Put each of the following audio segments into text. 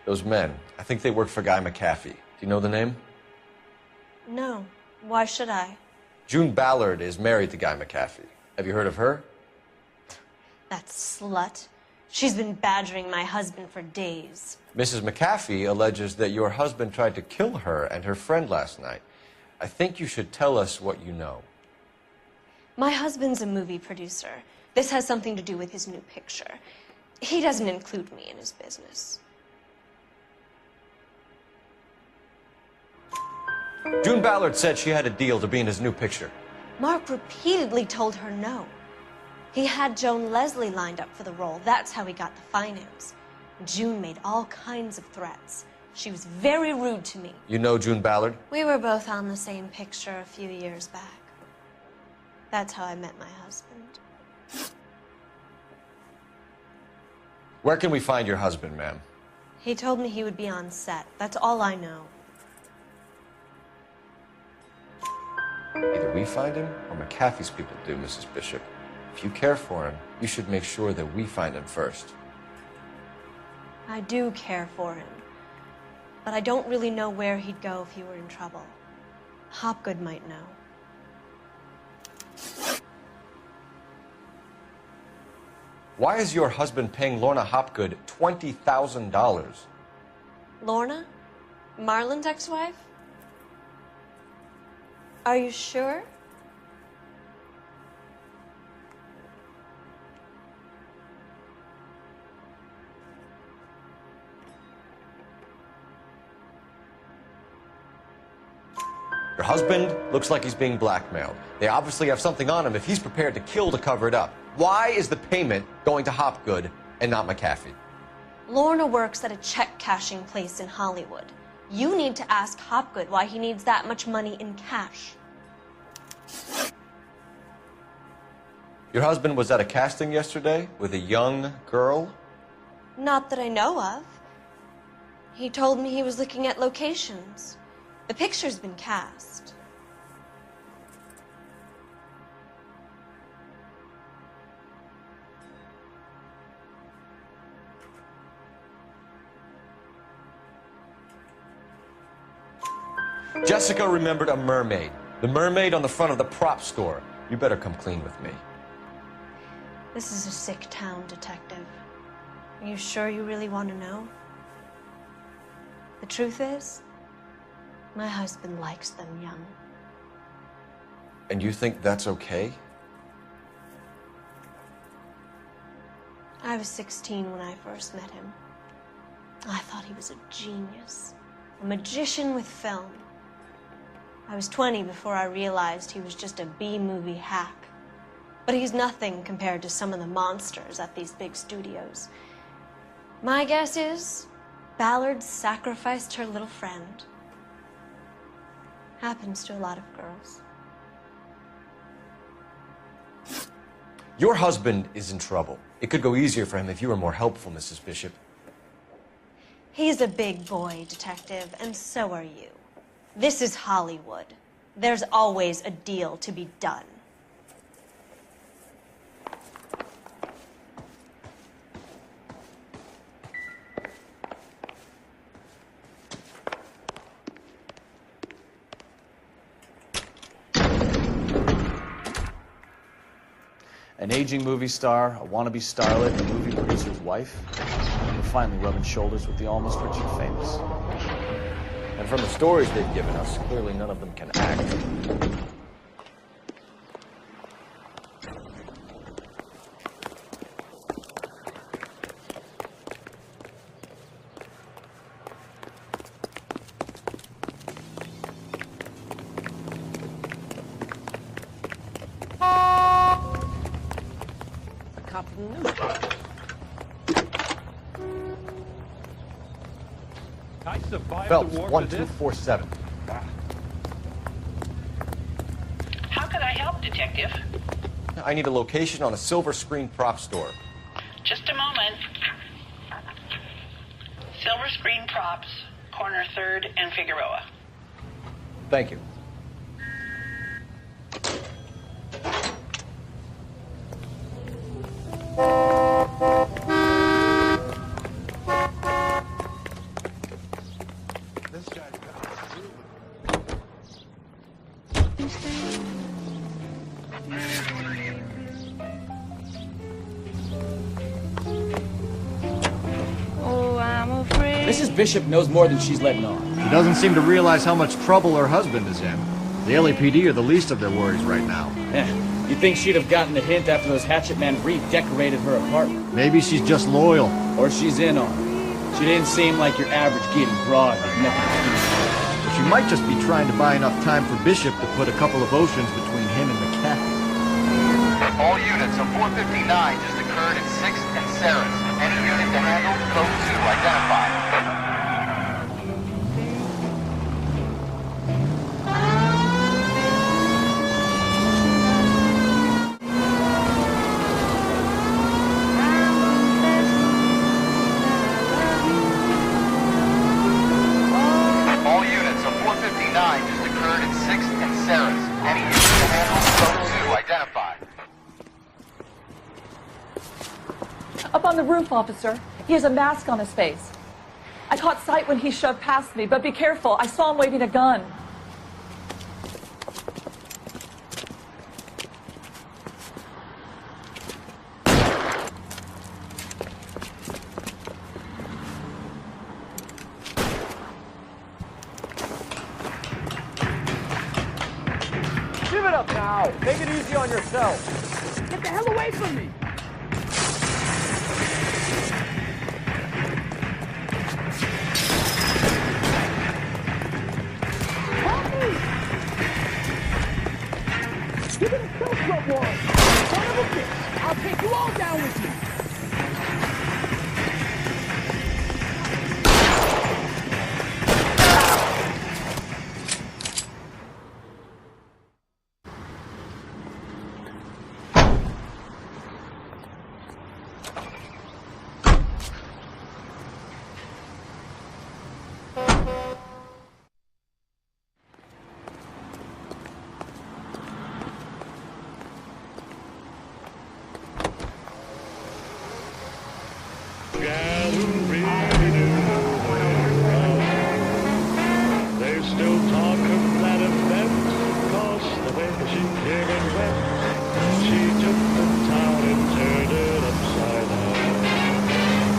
Those men, I think they work for Guy McAfee. Do you know the name? No. Why should I? June Ballard is married to Guy McAfee. Have you heard of her? That slut. She's been badgering my husband for days. Mrs. McAfee alleges that your husband tried to kill her and her friend last night. I think you should tell us what you know. My husband's a movie producer. This has something to do with his new picture. He doesn't include me in his business. June Ballard said she had a deal to be in his new picture. Mark repeatedly told her no. He had Joan Leslie lined up for the role. That's how he got the finance. June made all kinds of threats. She was very rude to me. You know June Ballard? We were both on the same picture a few years back. That's how I met my husband. Where can we find your husband, ma'am? He told me he would be on set. That's all I know. Either we find him or McAfee's people do, Mrs. Bishop. If you care for him, you should make sure that we find him first. I do care for him, but I don't really know where he'd go if he were in trouble. Hopgood might know. Why is your husband paying Lorna Hopgood $20,000? Lorna? Marlon's ex-wife? Are you sure? Your husband looks like he's being blackmailed. They obviously have something on him if he's prepared to kill to cover it up. Why is the payment going to Hopgood and not McAfee? Lorna works at a check-cashing place in Hollywood. You need to ask Hopgood why he needs that much money in cash. Your husband was at a casting yesterday with a young girl? Not that I know of. He told me he was looking at locations. The picture's been cast. Jessica remembered a mermaid. The mermaid on the front of the prop store. You better come clean with me. This is a sick town, Detective. Are you sure you really want to know? The truth is, my husband likes them young. And you think that's okay? I was 16 when I first met him. I thought he was a genius, a magician with film. I was 20 before I realized he was just a B-movie hack. But he's nothing compared to some of the monsters at these big studios. My guess is Ballard sacrificed her little friend. Happens to a lot of girls. Your husband is in trouble. It could go easier for him if you were more helpful, Mrs. Bishop. He's a big boy, Detective, and so are you. This is Hollywood. There's always a deal to be done. An aging movie star, a wannabe starlet, a movie producer's wife. We're finally rubbing shoulders with the almost rich and famous. And from the stories they've given us, clearly none of them can act. Phelps, 1247. How can I help, Detective? I need a location on a silver screen prop store. Just a moment. Silver Screen Props, corner 3rd and Figueroa. Thank you. Mrs. Bishop knows more than she's letting on. She doesn't seem to realize how much trouble her husband is in. The LAPD are the least of their worries right now. You'd think she'd have gotten the hint after those hatchet men redecorated her apartment. Maybe she's just loyal. Or she's in on it. She didn't seem like your average getting broad with nothing. She might just be trying to buy enough time for Bishop to put a couple of oceans between him and the cat. All units of 459 just occurred at 6th and Sarah's. Any unit to handle, code 2 identified. All units of 459 just occurred at 6th and Sarah's. Any unit to handle, code 2 identified. Up on the roof, officer. He has a mask on his face. I caught sight when he shoved past me, but be careful. I saw him waving a gun. Give it up now. Take it easy on yourself. Get the hell away from me. You're gonna kill someone! Son of a bitch! I'll take you all down with you! They still talk of that event, 'cause the way she came and went, she took the town and turned it upside down.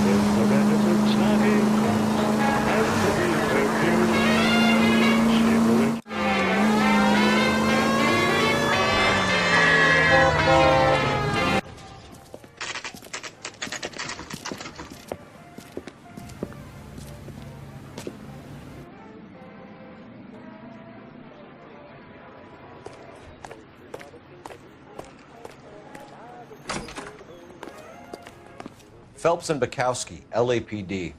With the red of her stocking and the green perfume, she ruined. Phelps and Bukowski, LAPD.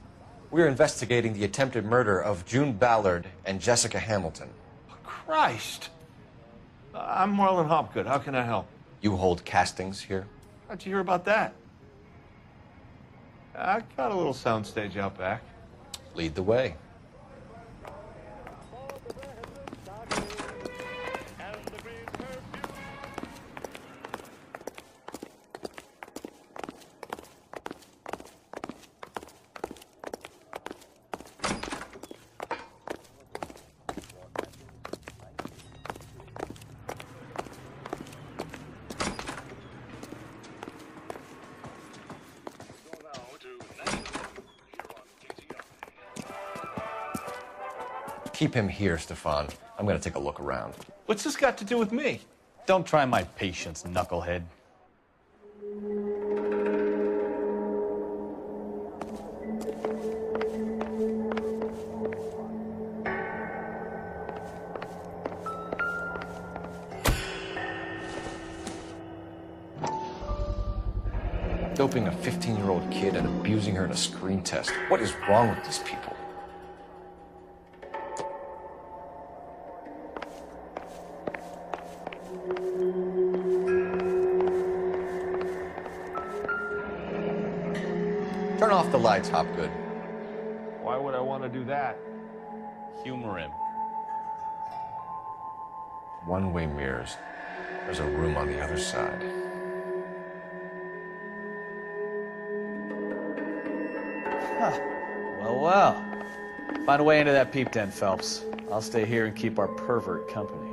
We're investigating the attempted murder of June Ballard and Jessica Hamilton. Christ! I'm Marlon Hopgood. How can I help? You hold castings here? How'd you hear about that? I got a little soundstage out back. Lead the way. Keep him here, Stefan. I'm going to take a look around. What's this got to do with me? Don't try my patience, knucklehead. Doping a 15-year-old kid and abusing her in a screen test. What is wrong with these people? Turn off the lights, Hopgood. Why would I want to do that? Humor him. One-way mirrors. There's a room on the other side. Well, well. Find a way into that peep den, Phelps. I'll stay here and keep our pervert company.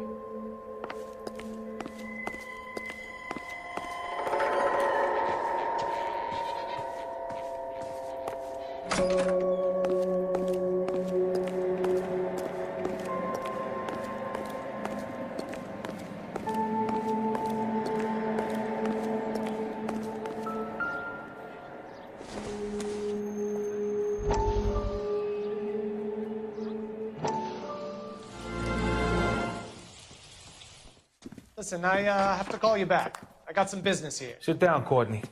Listen, I have to call you back. I got some business here. Sit down, Courtney.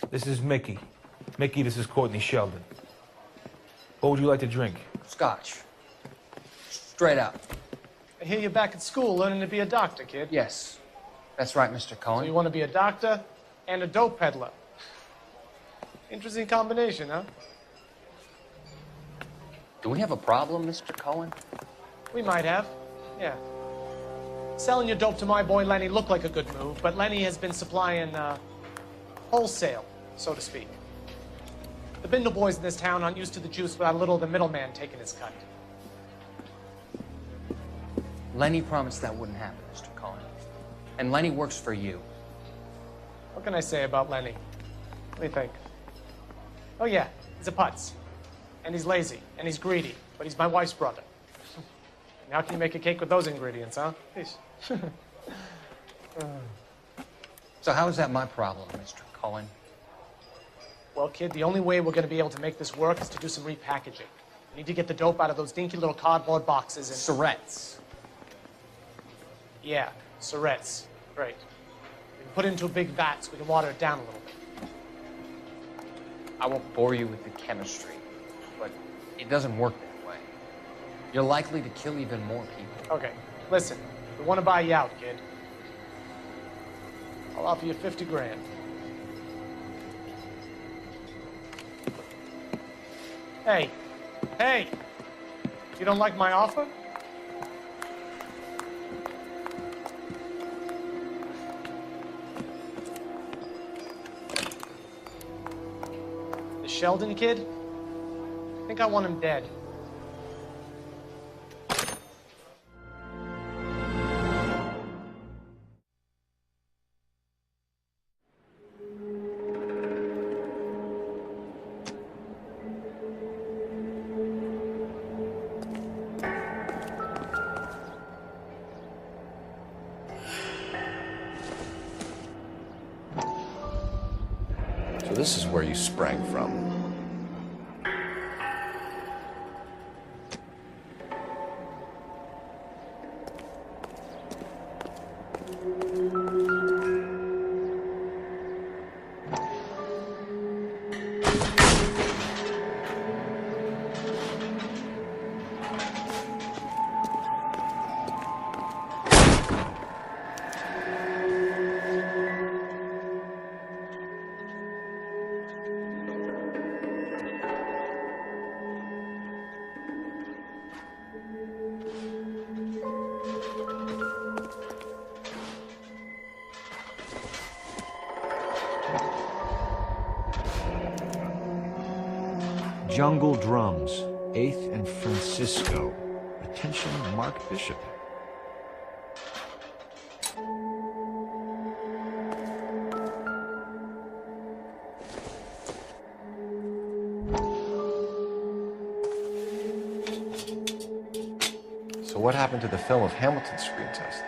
This is Mickey. Mickey, this is Courtney Sheldon. What would you like to drink? Scotch. Straight up. I hear you're back at school learning to be a doctor, kid. Yes. That's right, Mr. So Cohen. you want to be a doctor and a dope peddler. Interesting combination, huh? Do we have a problem, Mr. Cohen? We might have, yeah. Selling your dope to my boy Lenny looked like a good move, but Lenny has been supplying, wholesale, so to speak. The Bindle boys in this town aren't used to the juice without a little of the middleman taking his cut. Lenny promised that wouldn't happen, Mr. Cohen. And Lenny works for you. What can I say about Lenny? What do you think? Oh yeah, he's a putz. And he's lazy, and he's greedy, but he's my wife's brother. And how can you make a cake with those ingredients, huh? Please. So how is that my problem, Mr. Cohen? Well, kid, the only way we're going to be able to make this work is to do some repackaging. We need to get the dope out of those dinky little cardboard boxes and... Surrettes. Yeah, Surrettes. Great. We can put it into a big vat so we can water it down a little bit. I won't bore you with the chemistry, but it doesn't work that way. You're likely to kill even more people. Okay, listen. We want to buy you out, kid. I'll offer you 50 grand. Hey, hey! You don't like my offer? The Sheldon kid? I think I want him dead. So this is where you sprang from. Jungle Drums, 8th and Francisco. Attention, Mark Bishop. So what happened to the film of Hamilton's screen test?